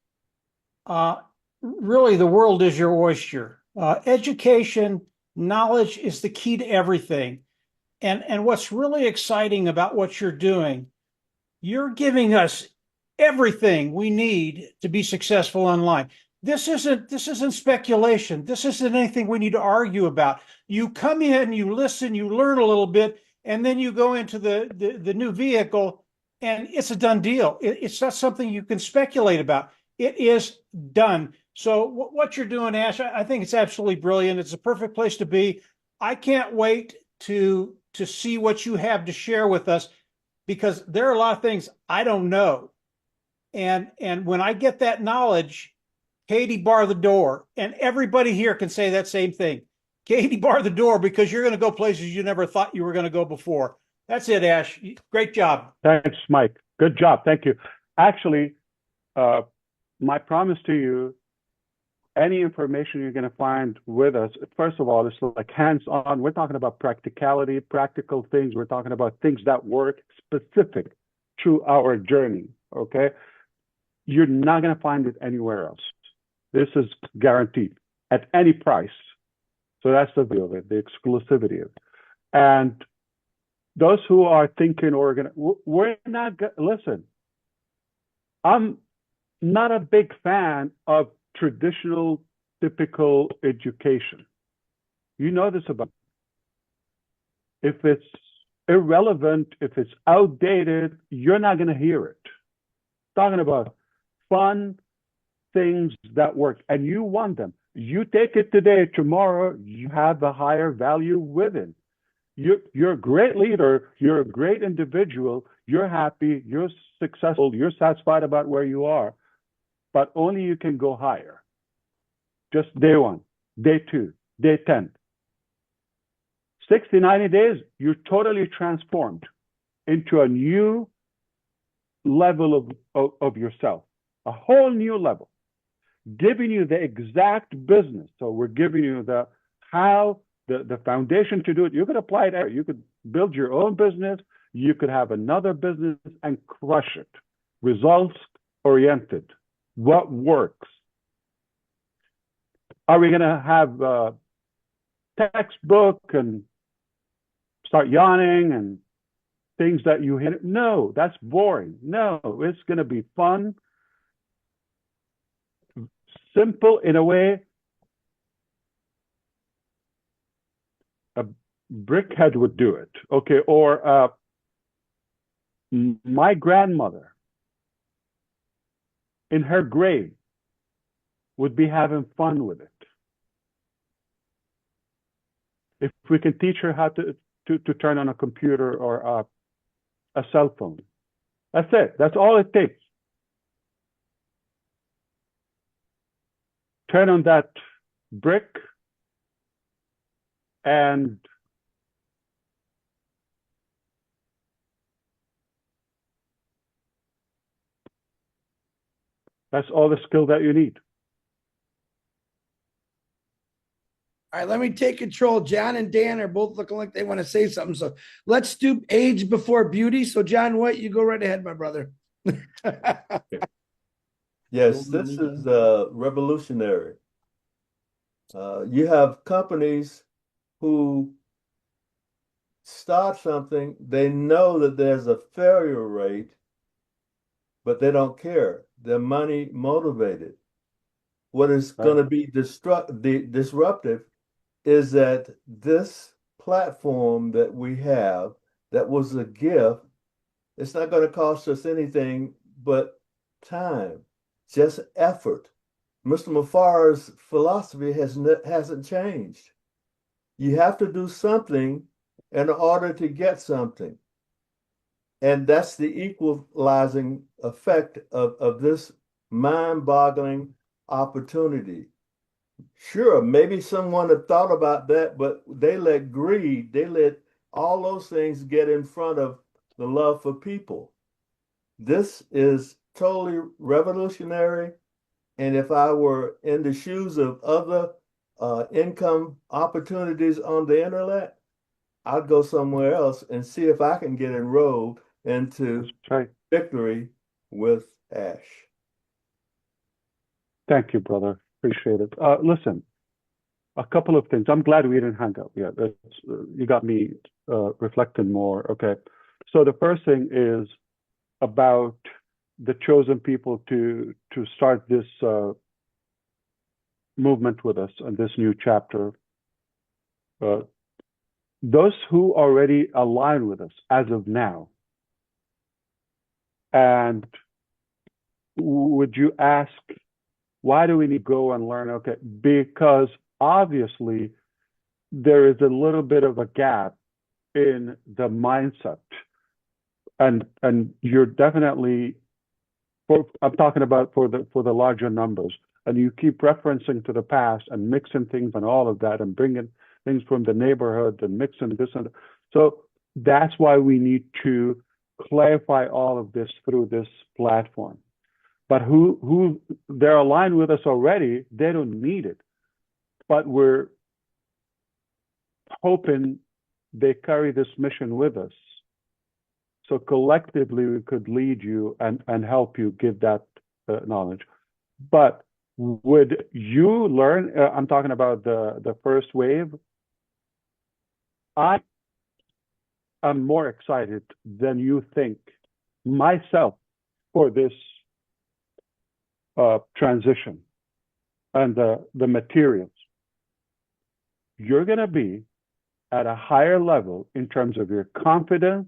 really the world is your oyster. Education, knowledge is the key to everything. And what's really exciting about what you're doing, you're giving us everything we need to be successful online. This isn't speculation. This isn't anything we need to argue about. You come in, you listen, you learn a little bit, and then you go into the new vehicle, and it's a done deal. It's not something you can speculate about. It is done. So what you're doing, Ash, I think it's absolutely brilliant. It's a perfect place to be. I can't wait to see what you have to share with us, because there are a lot of things I don't know. And when I get that knowledge, Katie, bar the door. And everybody here can say that same thing. Katie, bar the door, because you're going to go places you never thought you were going to go before. That's it, Ash. Great job. Thanks, Mike. Good job. Thank you. Actually, my promise to you, any information you're going to find with us, first of all, it's like hands-on. We're talking about practicality, practical things. We're talking about things that work specific to our journey, okay? You're not going to find it anywhere else. This is guaranteed at any price. So that's the view of it, the exclusivity of it. And those who are thinking we're not, listen, I'm not a big fan of traditional, typical education. You know this about me. If it's irrelevant, if it's outdated, you're not going to hear it. Talking about fun things that work, and you want them. You take it today, tomorrow, you have a higher value within. You're a great leader, you're a great individual, you're happy, you're successful, you're satisfied about where you are, but only you can go higher. Just day one, day two, day 10. 60, 90 days, you're totally transformed into a new level of yourself, a whole new level, giving you the exact business. So we're giving you the foundation to do it. You could apply it. You could build your own business. You could have another business and crush it. Results oriented. What works? Are we going to have a textbook and start yawning and things that you hit? No, that's boring. No, it's going to be fun, simple in a way. A brickhead would do it, okay? Or my grandmother in her grave would be having fun with it. If we can teach her how to turn on a computer or a cell phone, that's it. That's all it takes. Turn on that brick and that's all the skill that you need. All right, let me take control. John and Dan are both looking like they want to say something. So let's do age before beauty. So John White, you go right ahead, my brother. Yes, this is revolutionary. You have companies who start something, they know that there's a failure rate, but they don't care. They're money motivated. What is going to be disruptive is that this platform that we have, that was a gift, it's not going to cost us anything but time, just effort. Mr. Mufareh's philosophy hasn't changed. You have to do something in order to get something. And that's the equalizing effect of this mind-boggling opportunity. Sure, maybe someone had thought about that, but they let greed, they let all those things get in front of the love for people. This is totally revolutionary. And if I were in the shoes of other income opportunities on the internet, I'd go somewhere else and see if I can get enrolled into Victory with Ash. Thank you, brother. Appreciate it. Listen, a couple of things. I'm glad we didn't hang up yet. You got me reflecting more. Okay. So the first thing is about the chosen people to start this movement with us and this new chapter. Those who already align with us as of now, and would you ask, why do we need to go and learn? Okay, because obviously there is a little bit of a gap in the mindset, and you're definitely, I'm talking about for the larger numbers, and you keep referencing to the past and mixing things and all of that and bringing things from the neighborhood and mixing this and that. So that's why we need to clarify all of this through this platform. But who they're aligned with us already, they don't need it. But we're hoping they carry this mission with us. So collectively, we could lead you and help you give that knowledge. But would you learn? I'm talking about the first wave. I am more excited than you think myself for this transition and the materials. You're going to be at a higher level in terms of your confidence,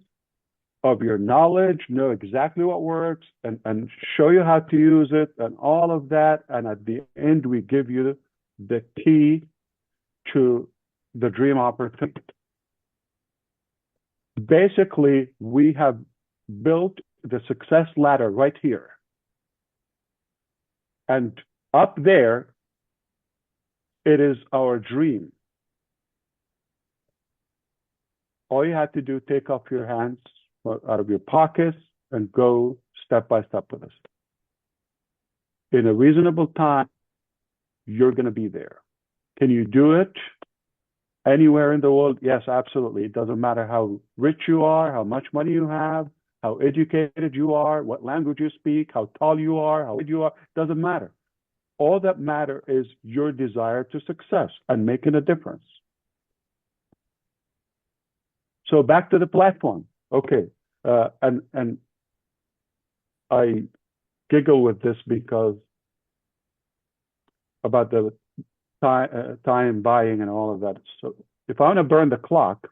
of your knowledge, know exactly what works, and show you how to use it and all of that. And at the end, we give you the key to the dream opportunity. Basically, we have built the success ladder right here. And up there, it is our dream. All you have to do, take off your hands out of your pockets and go step by step with us. In a reasonable time, you're going to be there. Can you do it anywhere in the world? Yes, absolutely. It doesn't matter how rich you are, how much money you have, how educated you are, what language you speak, how tall you are, how big you are. It doesn't matter. All that matters is your desire to success and making a difference. So back to the platform. Okay. And I giggle with this because about the time buying and all of that. So if I want to burn the clock,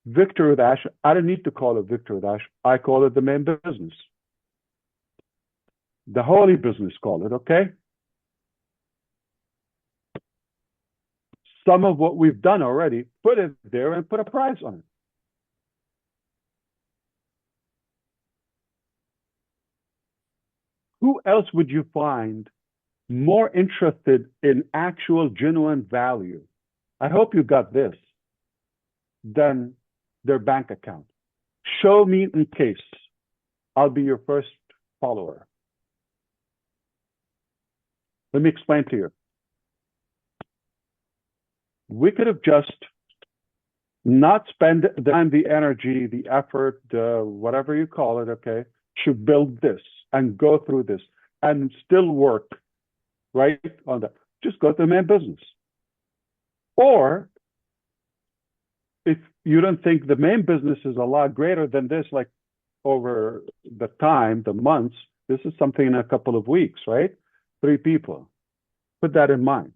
Victory with Ash, I don't need to call it Victory with Ash. I call it the main business. The holy business, call it, okay? Some of what we've done already, put it there and put a price on it. Who else would you find more interested in actual genuine value? I hope you got this, than their bank account. Show me in case. I'll be your first follower. Let me explain to you. We could have just not spent the time, the energy, the effort, whatever you call it, okay, to build this and go through this and still work right on that. Just go to the main business. Or if you don't think the main business is a lot greater than this, like over the time, the months, this is something in a couple of weeks, right? 3 people. Put that in mind.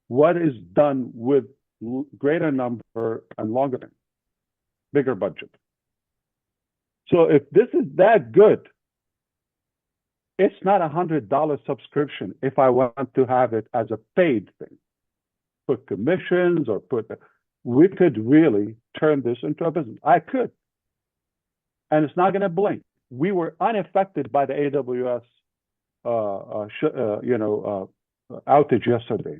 What is done with greater number and longer, bigger budget? So if this is that good, it's not $100 subscription if I want to have it as a paid thing. Put commissions or we could really turn this into a business. I could. And it's not going to blink. We were unaffected by the AWS outage yesterday.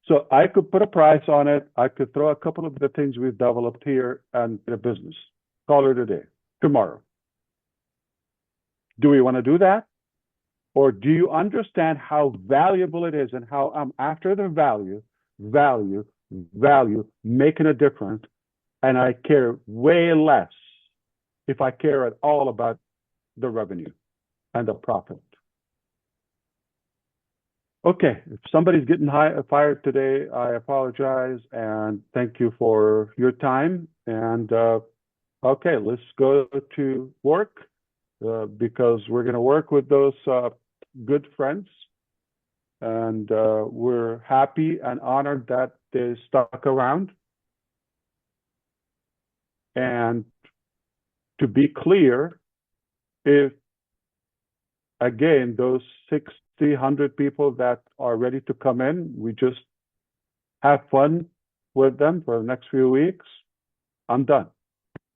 So I could put a price on it. I could throw a couple of the things we've developed here and the business. Call it a day, tomorrow. Do we want to do that? Or do you understand how valuable it is and how I'm after the value, making a difference, and I care way less if I care at all about the revenue and the profit. Okay, if somebody's getting fired today, I apologize and thank you for your time. And okay, let's go to work because we're going to work with those good friends. And we're happy and honored that they stuck around. And to be clear, if, again, those 100 people that are ready to come in, we just have fun with them for the next few weeks, I'm done.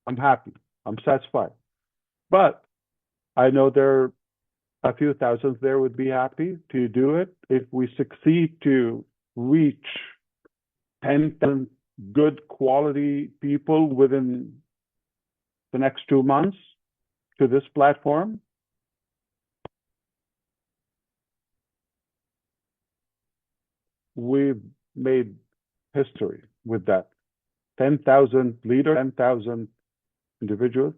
I'm happy. I'm satisfied. But I know there are a few thousands there would be happy to do it. If we succeed to reach 10,000 good quality people within the next 2 months to this platform, we've made history with that. 10,000 leaders, 10,000 individuals.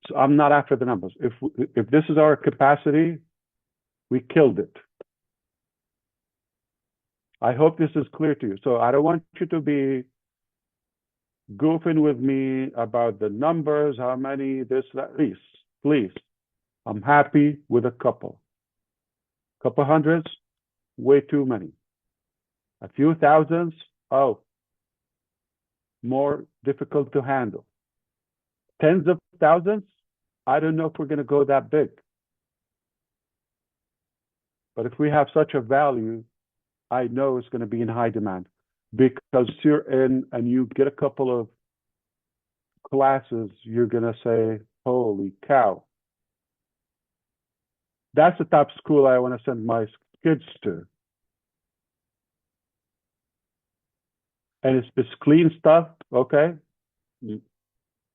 So I'm not after the numbers. If this is our capacity, we killed it. I hope this is clear to you. So I don't want you to be goofing with me about the numbers, how many, this, that. Please. I'm happy with a couple. Couple hundreds, way too many. A few thousands, more difficult to handle. Tens of thousands, I don't know if we're going to go that big. But if we have such a value, I know it's going to be in high demand because you're in and you get a couple of classes, you're going to say, holy cow. That's the type of school I want to send my kids to. And it's clean stuff, okay?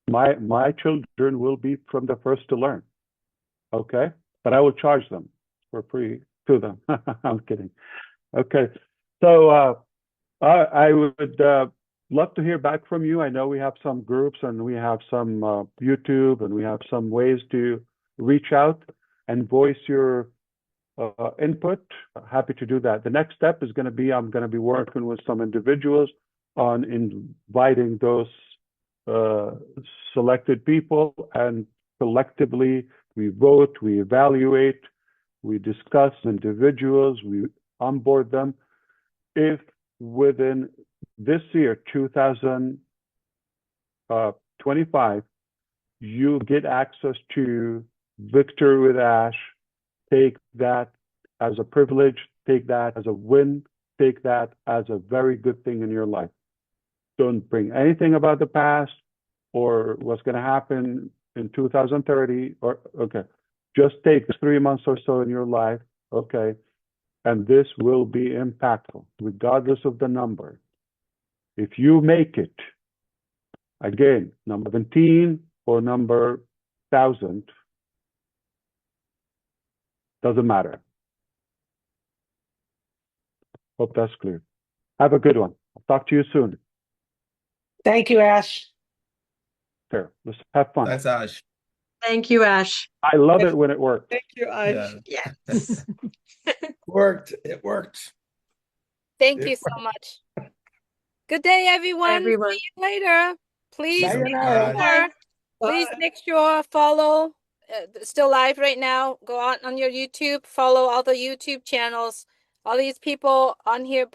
My children will be from the first to learn, okay? But I will charge them for free to them. I'm kidding. Okay, so I would love to hear back from you. I know we have some groups and we have some YouTube and we have some ways to reach out and voice your input. Happy to do that. The next step is going to be I'm going to be working with some individuals on inviting those selected people, and collectively we vote, we evaluate, we discuss individuals, we onboard them. If within this year, 2025, you get access to Victory with Ash, take that as a privilege, take that as a win, take that as a very good thing in your life. Don't bring anything about the past or what's going to happen in 2030, or okay, just take 3 months or so in your life, okay, and this will be impactful regardless of the number. If you make it, again, number 17 or number 1,000, doesn't matter. Hope that's clear. Have a good one. I'll talk to you soon. Thank you, Ash. Fair. Let's have fun. That's Ash. Thank you, Ash. I love it when it works. Thank you, Ash. Yeah. Yes. Worked. It worked. Thank It you so much. Good day, everyone. Everyone. See you later. Please make Sayonara. sure, please Bye. make sure follow. Still live right now. Go on your YouTube, follow all the YouTube channels. All these people on here.